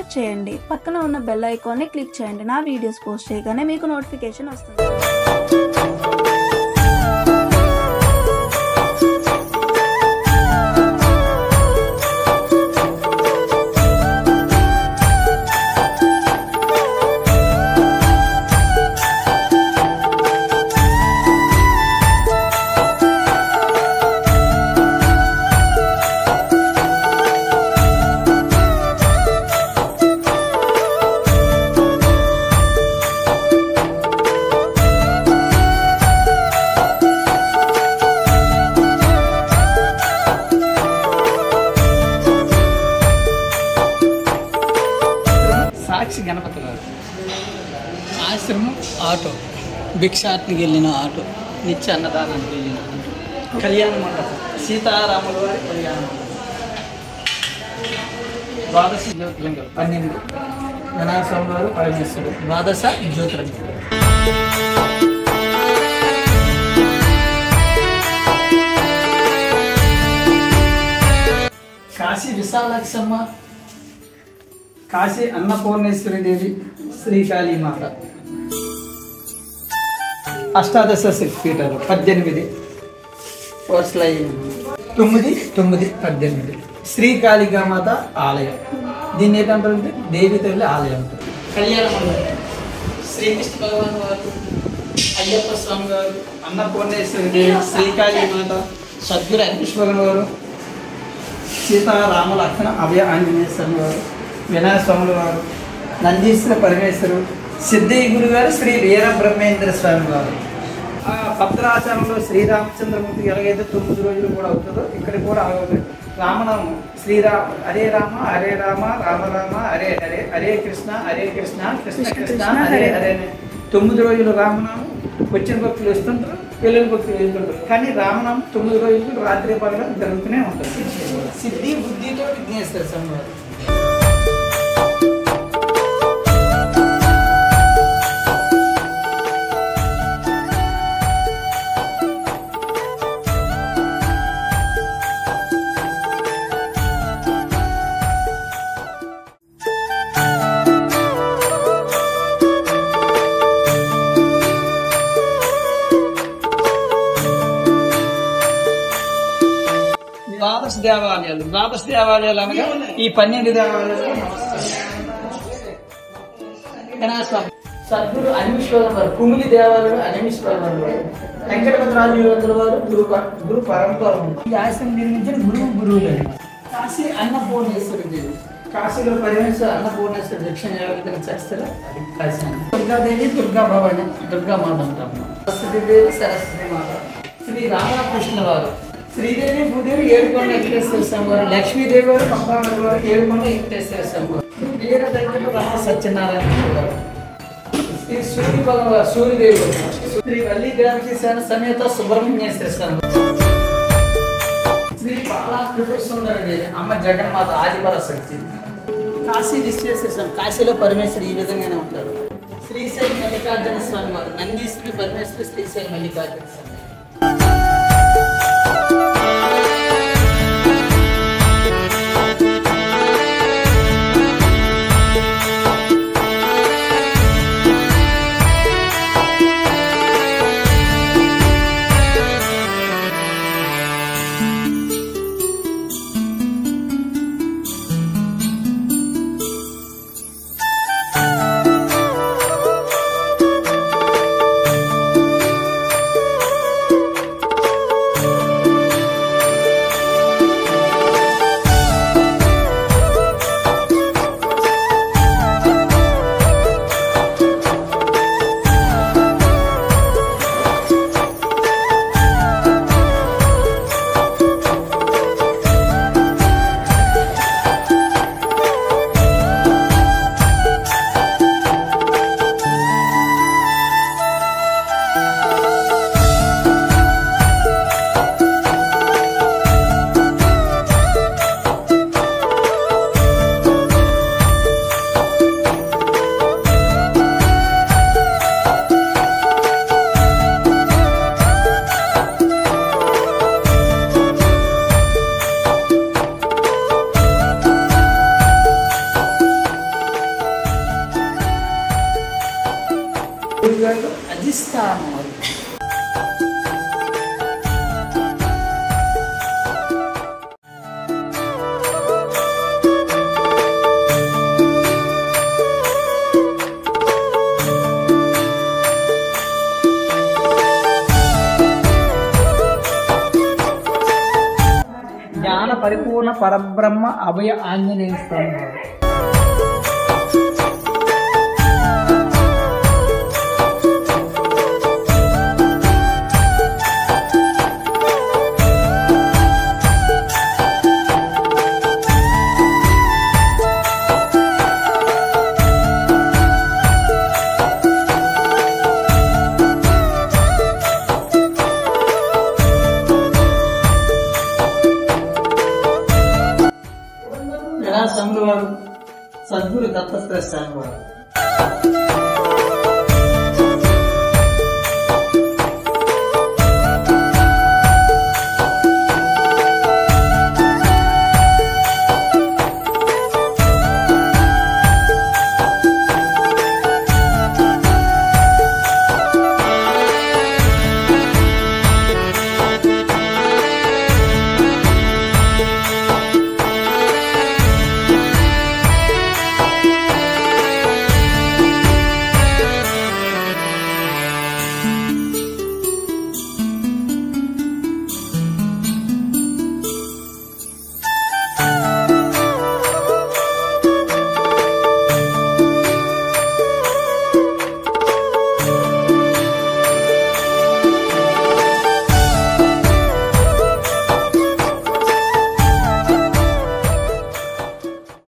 Subscribe చేయండి. పక్కన ఉన్న బెల్ ఐకాన్ని క్లిక్ చేయండి. నా వీడియోస్ పోస్ట్ చేయగానే మీకు నోటిఫికేషన్ వస్తుంది. సాక్షి గణపతి గారు ఆశ్రమం ఆటో, భిక్షాటనికి వెళ్ళిన ఆటో, నిత్య అన్నదానానికి వెళ్ళిన ఆటో, కళ్యాణ మండపం, సీతారాముల వారి కళ్యాణ మండపం, ద్వాదశ జ్యోతిలింగం 12, వినాయక స్వామి వారు పరమేశ్వరుడు, ద్వాదశ జ్యోతిలింగం. కాశీ విశాలాక్షమ్మ, కాశీ అన్నపూర్ణేశ్వరి దేవి, శ్రీకాళీమాత, అష్టాదశ శక్తిపీఠాలు 18, వరుసలై 9, 9, 18. శ్రీకాళికామాత ఆలయం, దీన్ని ఏంటంటారంటే దేవి తల్లి ఆలయం అంటారు. కళ్యాణ మండపం, శ్రీకృష్ణ భగవాన్ వారు, అయ్యప్ప స్వామి గారు, అన్నపూర్ణేశ్వరి దేవి, శ్రీకాళీమాత, సద్గురు అనిశ్వరన్ వారు, సీతారామ లక్ష్మణ అభయ ఆంజనేయ స్వామి వారు, వినాయక స్వాముల వారు, నందీశ్వర పరమేశ్వరుడు, సిద్ధయ్య గురు గారు, శ్రీ వీర బ్రహ్మేంద్ర స్వామి వారు. ఆ భద్రాచలంలో శ్రీరామచంద్రమూర్తి ఎలాగైతే 9 రోజులు కూడా అవుతుందో ఇక్కడ కూడా అవుతుంది. రామనామం శ్రీరామ, హరే రామ హరే రామ రామ రామ హరే హరే, హరే కృష్ణ కృష్ణ కృష్ణ హరే హరే. 9 రోజులు రామనామం వచ్చిన భక్తులు వస్తుంటారు, పిల్లల భక్తులు వెళ్తుంటారు. కానీ రామనామం 9 రోజులు రాత్రి పగల జరుగుతూనే ఉంటుంది. సిద్ధి బుద్ధితో విఘ్నేశ్వర స్వామి వారు. ద్వాదశ దేవాలయాలు అనగా ఈ 12 దేవాలయాలు. సద్గురు అనీశ్వరం వారు, కుమిలి దేవాలయం అనీశ్వరం వారు, వెంకటపతిరాజు వారు గురు పరంపర. ఈ ఆశ్రమం నిర్మించిన గురువులు. కాశీ అన్నపూర్ణేశ్వరి దేవి, కాశీలో పరమేశ్వర అన్నపూర్ణేశ్వర దక్షిణ విధంగా చేస్తారు. కాశీ దుర్గాదేవి, దుర్గా భవాని, దుర్గామాత అంటాము. సరస్వతీదేవి, సరస్వతి మాత, శ్రీ రామకృష్ణ వారు, శ్రీదేవి భూదేవి, ఏడుకొండ వెంకటేశ్వర స్వామి వారు, లక్ష్మీదేవి వారు, పంపావతి వారు, ఏడుకొండ వెంకటేశ్వర స్వామి వారు, వీర దగ్గర రామ సత్యనారాయణ గారు, శ్రీ సూర్య భగవాన్ సూర్యదేవి వారు, శ్రీ వల్లి దేవకి సేన సమేత సుబ్రహ్మణ్యేశ్వర స్వామి, శ్రీ బాలా త్రిపుర సుందరి దేవి, అమ్మ జగన్మాత ఆదిపరాశక్తి. కాశీ విశ్వేశ్వర స్వామి, కాశీలో పరమేశ్వరుడు ఈ విధంగానే ఉంటారు. శ్రీశైల మల్లికార్జున స్వామి వారు, నందీశ్వరి పరమేశ్వరి, శ్రీశైల మల్లికార్జున స్వామి. గురుగారు అధిష్టానం అది. జ్ఞాన పరిపూర్ణ పరబ్రహ్మ అభయ ఆంజనేయ స్వామి. స్వామి వారు సద్గురు దత్తాత్రేయ స్వామి వారు.